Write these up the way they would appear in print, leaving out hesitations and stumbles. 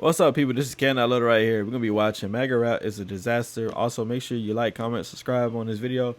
What's up, people? This is KM.Little right here. We're gonna be watching MAGA Rap Is a Disaster. Also, make sure you like, comment, subscribe on this video,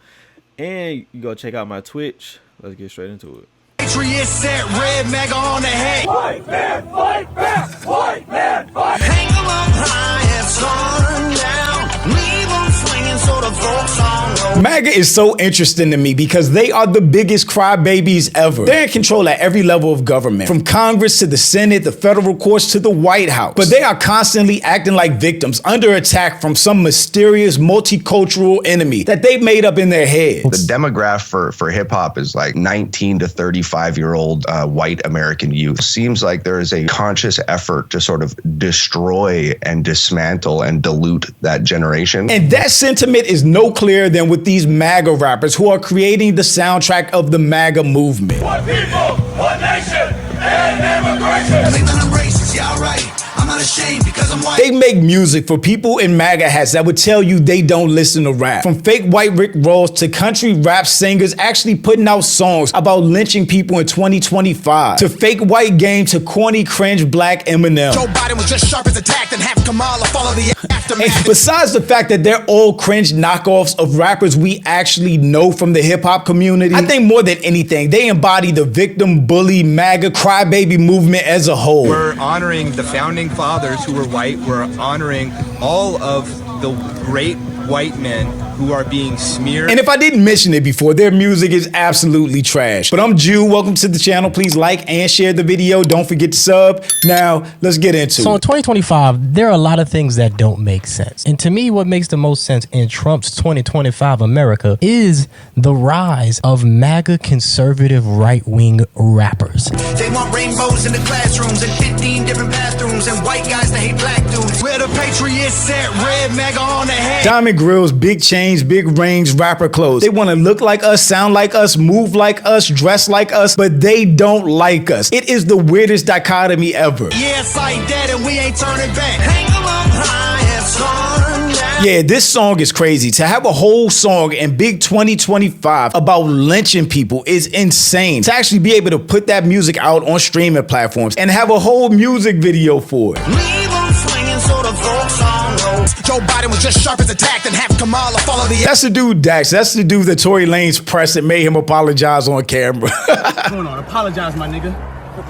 and you go check out my Twitch. Let's get straight into it. Patriot set, red MAGA on the head. White man, fight back! White man, fight! Hang 'em up high and sun down. Leave 'em swinging so the folks on. MAGA is so interesting to me because they are the biggest crybabies ever. They're in control at every level of government, from Congress to the Senate, the federal courts to the White House. But they are constantly acting like victims under attack from some mysterious multicultural enemy that they've made up in their heads. The demographic for hip hop is like 19 to 35-year-old white American youth. Seems like there is a conscious effort to sort of destroy and dismantle and dilute that generation. And that sentiment is no clearer than with these MAGA rappers who are creating the soundtrack of the MAGA movement. One people, one nation, and immigration. They think I'm racist, yeah, right. I'm not ashamed because I'm white. They make music for people in MAGA hats that would tell you they don't listen to rap. From fake white Rick Ross to country rap singers actually putting out songs about lynching people in 2025, to fake white game to corny cringe black Eminem. Joe Biden was just sharp as attacked and half Kamala follow the aftermath. And besides the fact that they're all cringe knockoffs of rappers we actually know from the hip hop community, I think more than anything, they embody the victim, bully, MAGA, crybaby movement as a whole. We're honoring the founding fathers who were white. We're honoring all of the great white men who are being smeared. And if I didn't mention it before, their music is absolutely trash. But I'm Jew. Welcome to the channel. Please like and share the video. Don't forget to sub. Now, let's get into it. So in 2025, there are a lot of things that don't make sense. And to me, what makes the most sense in Trump's 2025 America is the rise of MAGA conservative right-wing rappers. They want rainbows in the classrooms and 15 different bathrooms and white guys that hate black dudes. Where the Patriots set, red MAGA on the head. Diamond grills, big chains, big rings, rapper clothes. They want to look like us, sound like us, move like us, dress like us, but they don't like us. It is the weirdest dichotomy ever. Yeah, it's like that and we ain't turning back. Hang 'em up high and sun down. Yeah, this song is crazy. To have a whole song in big 2025 about lynching people is insane. To actually be able to put that music out on streaming platforms and have a whole music video for it. Leave 'em swinging so the folks on know. Joe Biden was just sharp as attacked and half Kamala follow the. That's the dude Dax. That's the dude that Tory Lanez pressed and made him apologize on camera. What's going on? Apologize, my nigga.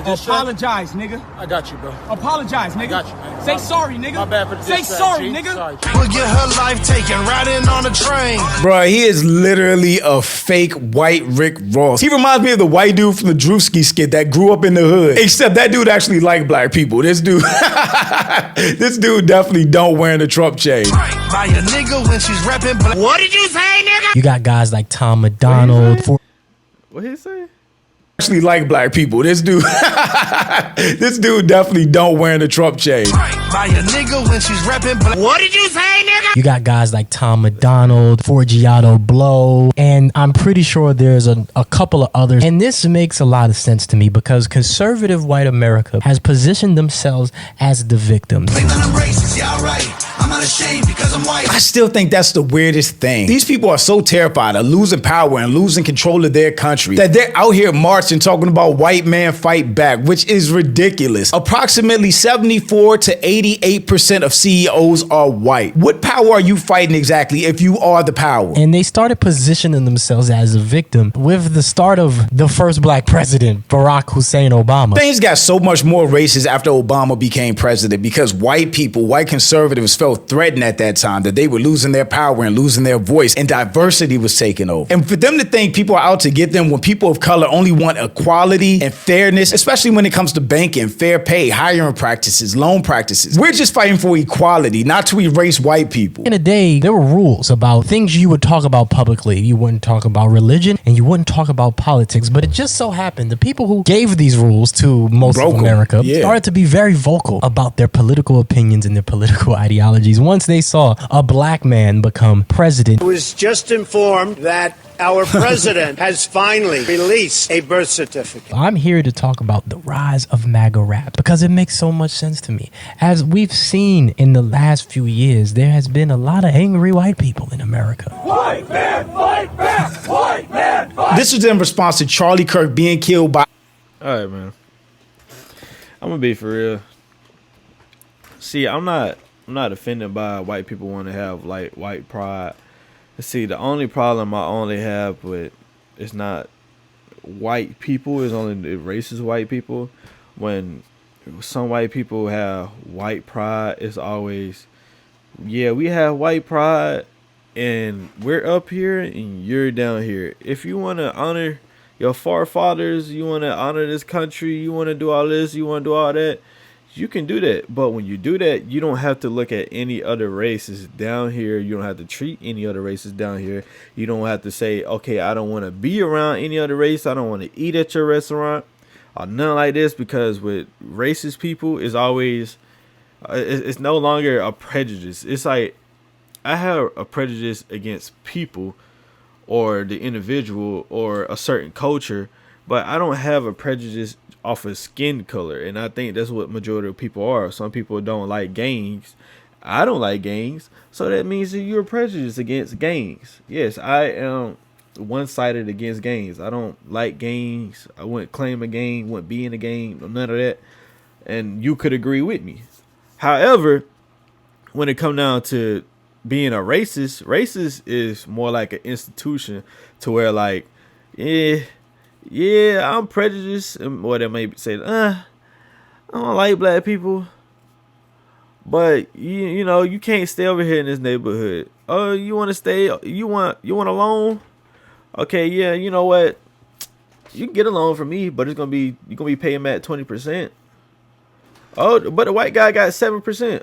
Apologize, nigga. I got you, bro. Apologize, nigga. I got you, man. Say sorry, nigga. My bad for the Say diss track, sorry, G. nigga. Sorry. Will get her life taken riding on a train. Bruh, he is literally a fake white Rick Ross. He reminds me of the white dude from the Drewski skit that grew up in the hood. Except that dude actually liked black people. This dude, this dude definitely don't wear the Trump chain. Right by a nigga when she's rapping black. What did you say, nigga? You got guys like Tom McDonald. What he say? Actually like black people. This dude, this dude definitely don't wear the Trump chain. Right by a nigga when she's rapping black. What did you say, nigga? You got guys like Tom McDonald, Forgiato Blow, and I'm pretty sure there's a couple of others. And this makes a lot of sense to me because conservative white America has positioned themselves as the victims. They think I'm racist, yeah, right. I'm not ashamed because I'm white. I still think that's the weirdest thing. These people are so terrified of losing power and losing control of their country that they're out here marching talking about white man fight back, which is ridiculous. Approximately 74 to 88% of CEOs are white. What power are you fighting exactly if you are the power? And they started positioning themselves as a victim with the start of the first black president, Barack Hussein Obama. Things got so much more racist after Obama became president because white people, white conservatives felt threatened at that time that they were losing their power and losing their voice and diversity was taking over. And for them to think people are out to get them when people of color only want equality and fairness, especially when it comes to banking, fair pay, hiring practices, loan practices. We're just fighting for equality, not to erase white people. In a day, there were rules about things you would talk about publicly. You wouldn't talk about religion and you wouldn't talk about politics. But it just so happened the people who gave these rules to most of America started to be very vocal about their political opinions and their political ideologies once they saw a black man become president. I was just informed that our president has finally released a birth certificate. I'm here to talk about the rise of MAGA rap because it makes so much sense to me. As we've seen in the last few years, there has been a lot of angry white people in America. White man, fight back! White man, fight! This was in response to Charlie Kirk being killed by... All right, man. I'm gonna be for real. See, I'm not offended by white people want to have like white pride. See, the only problem I only have with it's not white people, it's only the racist white people. When some white people have white pride, it's always, yeah, we have white pride and we're up here and you're down here. If you want to honor your forefathers, you want to honor this country, you want to do all this, you want to do all that, you can do that. But when you do that, you don't have to look at any other races down here. You don't have to treat any other races down here. You don't have to say, okay, I don't want to be around any other race. I don't want to eat at your restaurant or nothing like this. Because with racist people, it's always, it's no longer a prejudice. It's like, I have a prejudice against people or the individual or a certain culture, but I don't have a prejudice off of skin color. And I think that's what majority of people are. Some people don't like gangs. I don't like gangs. So that means that you're prejudiced against gangs. Yes, I am one-sided against gangs. I don't like gangs. I wouldn't claim a gang, wouldn't be in a gang, none of that. And you could agree with me. However, when it comes down to being a racist is more like an institution to where like, yeah, I'm prejudiced, or they may say, I don't like black people, but you know, you can't stay over here in this neighborhood. Oh, you want to stay? You want a loan? Okay, yeah, you know what? You can get a loan from me, but you're gonna be paying me at 20%. Oh, but the white guy got 7%.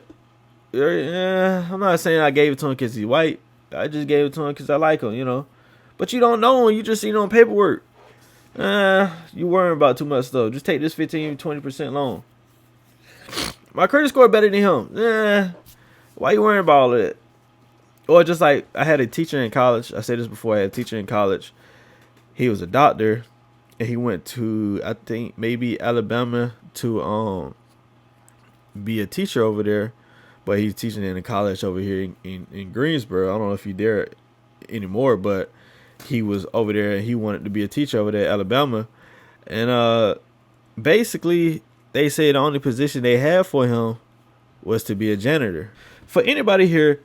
I'm not saying I gave it to him because he's white. I just gave it to him because I like him, you know. But you don't know him. You just seen it on paperwork. You worrying about too much stuff. Just take this 15-20% loan. My credit score better than him. Why you worrying about all of that? Or just like I had a teacher in college. I said this before. I had a teacher in college. He was a doctor, and he went to, I think maybe Alabama to be a teacher over there. But he's teaching in a college over here in Greensboro. I don't know if he's there anymore, but he was over there and he wanted to be a teacher over there at Alabama. And basically, they say the only position they had for him was to be a janitor. For anybody here,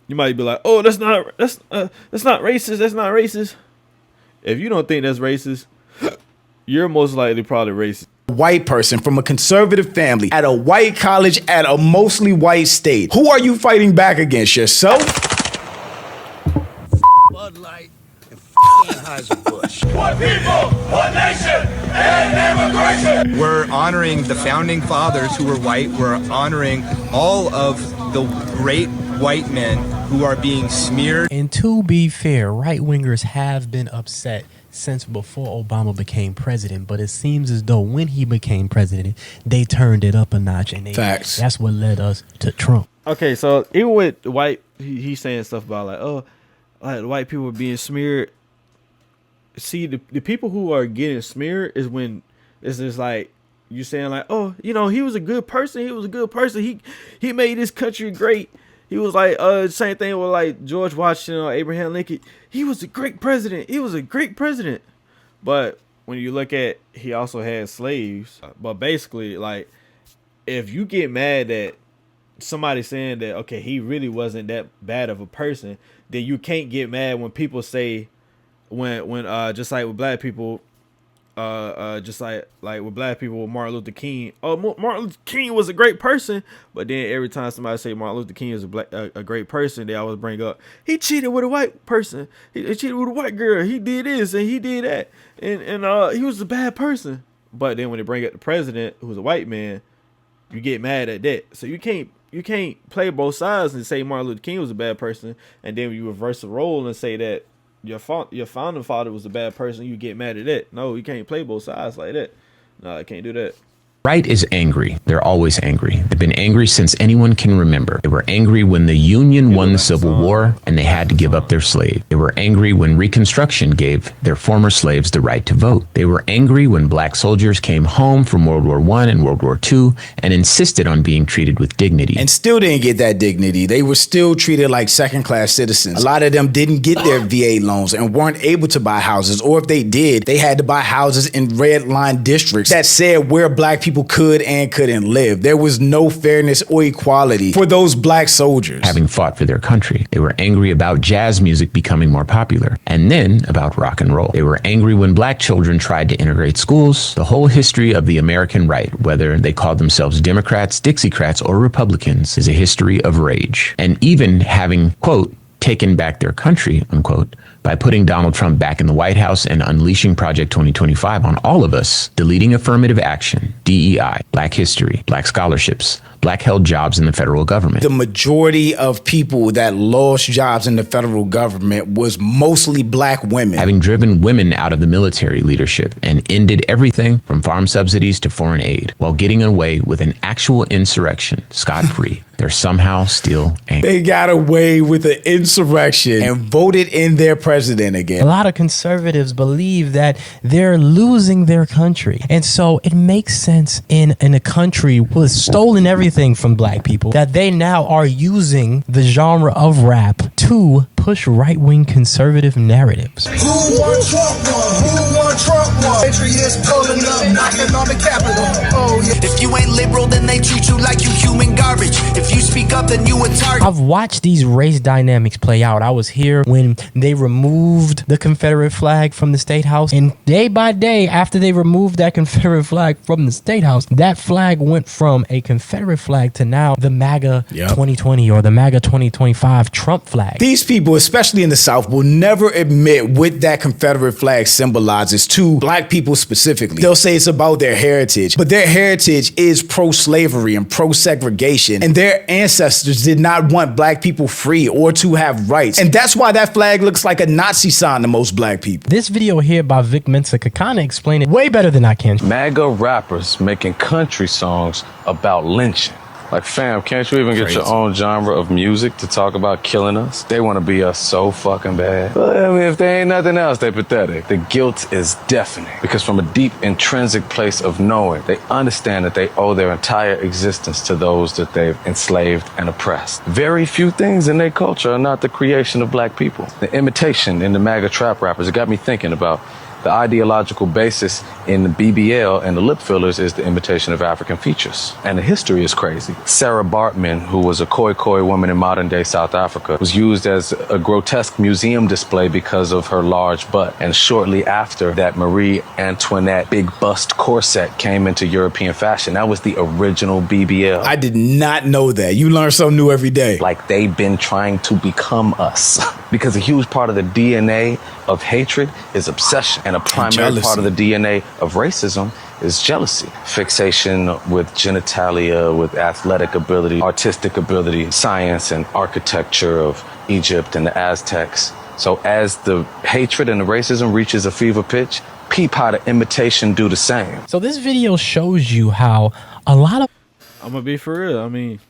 you might be like, "Oh, that's not racist. That's not racist." If you don't think that's racist, you're most likely probably racist. White person from a conservative family at a white college at a mostly white state. Who are you fighting back against? Yourself? Bud Light and Anheuser-Busch. One people, one nation, and immigration. We're honoring the founding fathers who were white. We're honoring all of the great white men who are being smeared. And to be fair, right-wingers have been upset since before Obama became president, but it seems as though when he became president, they turned it up a notch, and Facts. That's what led us to Trump. Okay, so even with white, he's saying stuff about like, oh, like white people are being smeared. See, the people who are getting smeared is when it's just like you saying like, oh, you know, he was a good person. He was a good person. He made this country great. He was like, same thing with like George Washington or Abraham Lincoln. He was a great president. He was a great president. But when you look at, he also had slaves. But basically, like, if you get mad at somebody saying that, okay, he really wasn't that bad of a person, then you can't get mad when people say, when just like with black people, just like with black people with Martin Luther King. Oh, Martin Luther King was a great person, but then every time somebody say Martin Luther King is a great person, they always bring up he cheated with a white person, he cheated with a white girl, he did this and he did that, and he was a bad person. But then when they bring up the president, who's a white man, you get mad at that. So you can't play both sides and say Martin Luther King was a bad person, and then you reverse the role and say that your founding father was a bad person, you get mad at that. No, you can't play both sides like that. No, I can't do that. Right is angry. They're always angry. They've been angry since anyone can remember. They were angry when the Union won the Civil War and they had to give up their slave. They were angry when Reconstruction gave their former slaves the right to vote. They were angry when black soldiers came home from World War I and World War II and insisted on being treated with dignity. And still didn't get that dignity. They were still treated like second-class citizens. A lot of them didn't get their VA loans and weren't able to buy houses, or if they did, they had to buy houses in red line districts that said where black people people could and couldn't live. There was no fairness or equality for those black soldiers. Having fought for their country, they were angry about jazz music becoming more popular, and then about rock and roll. They were angry when black children tried to integrate schools. The whole history of the American right, whether they called themselves Democrats, Dixiecrats, or Republicans, is a history of rage. And even having, quote, taken back their country, unquote, by putting Donald Trump back in the White House and unleashing Project 2025 on all of us, deleting affirmative action, DEI, black history, black scholarships, black held jobs in the federal government. The majority of people that lost jobs in the federal government was mostly black women. Having driven women out of the military leadership and ended everything from farm subsidies to foreign aid while getting away with an actual insurrection scot-free. They're somehow still angry. They got away with an insurrection and voted in their president again. A lot of conservatives believe that they're losing their country. And so it makes sense in a country who has stolen everything from black people that they now are using the genre of rap to push right-wing conservative narratives. Who won Trump won? Who won Trump won? Patriots pulling up, knocking on the Capitol. Oh, yeah. If you ain't liberal, then they treat you like you human garbage. If you speak up, then you a target. I've watched these race dynamics play out. I was here when they removed the Confederate flag from the State House. And day by day, after they removed that Confederate flag from the State House, that flag went from a Confederate flag to now the MAGA 2020 or the MAGA 2025 Trump flag. These people, especially in the South, will never admit what that Confederate flag symbolizes to black people specifically. They'll say it's about their heritage, but their heritage is pro-slavery and pro-segregation, and their ancestors did not want black people free or to have rights. And that's why that flag looks like a Nazi sign to most black people. This video here by Vic Mensa could kind of explain it way better than I can. MAGA rappers making country songs about lynching. Like, fam, can't you even get your own genre of music to talk about killing us? They want to be us so fucking bad. But, I mean, if they ain't nothing else, they pathetic. The guilt is deafening because from a deep intrinsic place of knowing, they understand that they owe their entire existence to those that they've enslaved and oppressed. Very few things in their culture are not the creation of black people. The imitation in the MAGA trap rappers, it got me thinking about the ideological basis in the BBL and the lip fillers is the imitation of African features. And the history is crazy. Sarah Bartman, who was a Khoi woman in modern day South Africa, was used as a grotesque museum display because of her large butt. And shortly after that, Marie Antoinette big bust corset came into European fashion. That was the original BBL. I did not know that. You learn something new every day. Like they've been trying to become us. Because a huge part of the DNA of hatred is obsession. And a primary part of the DNA of racism is jealousy. Fixation with genitalia, with athletic ability, artistic ability, science and architecture of Egypt and the Aztecs. So as the hatred and the racism reaches a fever pitch, peep how the imitation do the same. So this video shows you how a lot of... I'm gonna be for real. I mean,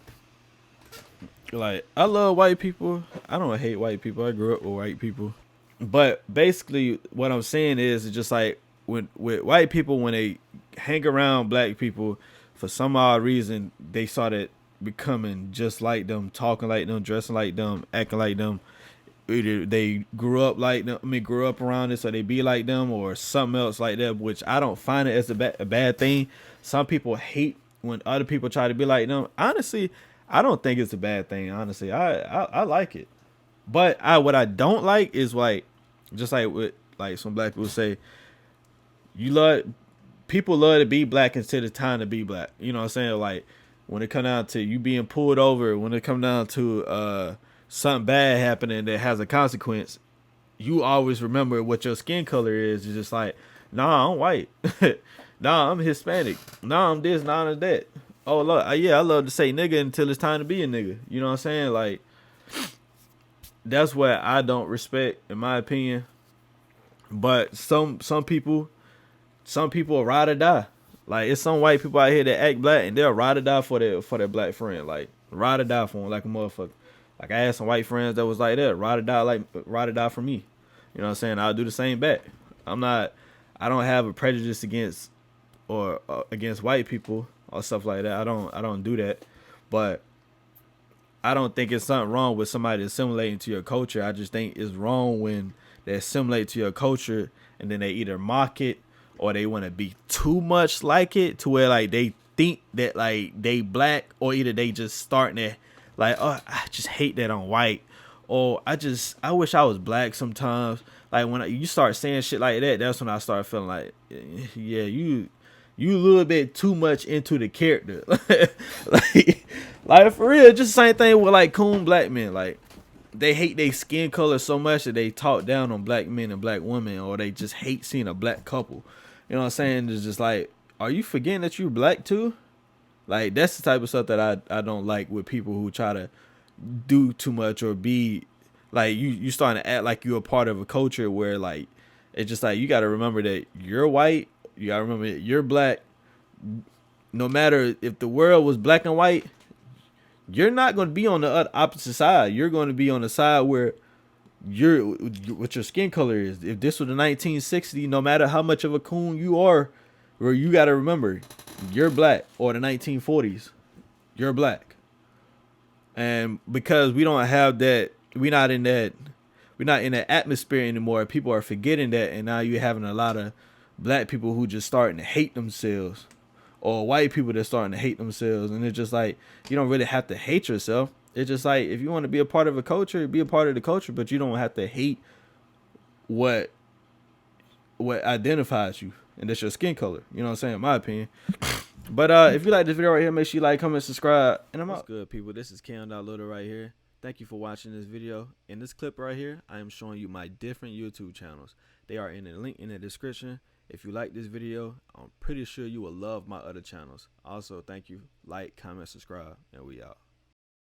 like, I love white people. I don't hate white people. I grew up with white people. But basically what I'm saying is just like with white people, when they hang around black people, for some odd reason, they started becoming just like them, talking like them, dressing like them, acting like them. Either they grew up like them, grew up around it, so they be like them, or something else like that, which I don't find it as a bad thing. Some people hate when other people try to be like them. Honestly, I don't think it's a bad thing. Honestly, I like it. But what I don't like is like, just like with like some black people say, people love to be black until it's time to be black. You know what I'm saying? Like when it come down to you being pulled over, when it come down to something bad happening that has a consequence, you always remember what your skin color is. It's just like, nah, I'm white. Nah, I'm Hispanic. Nah, I'm this, nah, I'm that. Oh, look, yeah, I love to say nigga until it's time to be a nigga. You know what I'm saying? Like, that's what I don't respect, in my opinion. But some people will ride or die. Like, it's some white people out here that act black and they'll ride or die for their black friend. Like, ride or die for them like a motherfucker. Like, I had some white friends that was like that, ride or die for me. You know what I'm saying? I'll do the same back. I don't have a prejudice against white people or stuff like that. I don't do that. But I don't think it's something wrong with somebody assimilating to your culture. I just think it's wrong when they assimilate to your culture and then they either mock it or they want to be too much like it to where like they think that like they black, or either they just starting to like, oh, I just hate that I'm white, or I wish I was black sometimes. Like when you start saying shit like that, that's when I start feeling like, yeah, you a little bit too much into the character. like for real, just the same thing with like coon black men. Like they hate their skin color so much that they talk down on black men and black women, or they just hate seeing a black couple. You know what I'm saying? It's just like, are you forgetting that you're black too? Like that's the type of stuff that I don't like with people who try to do too much or be like you starting to act like you're a part of a culture where like it's just like you got to remember that you're white, you got to remember that you're black. No matter if the world was black and white, you're not going to be on the opposite side. You're going to be on the side where what your skin color is. If this was the 1960s, no matter how much of a coon you are, where you got to remember you're black, or the 1940s, you're black. And because we don't have that, we're not in that atmosphere anymore. People are forgetting that, and now you're having a lot of black people who just starting to hate themselves, or white people that's starting to hate themselves. And it's just like, you don't really have to hate yourself. It's just like, if you want to be a part of a culture, be a part of the culture, but you don't have to hate what identifies you, and that's your skin color. You know what I'm saying? In my opinion. But if you like this video right here, make sure you like, comment, subscribe, and I'm out. What's good, people? This is KM.Little right here. Thank you for watching this video. In this clip right here, I am showing you my different YouTube channels. They are in the link in the description. If you like this video, I'm pretty sure you will love my other channels. Also, thank you. Like, comment, subscribe, and we out.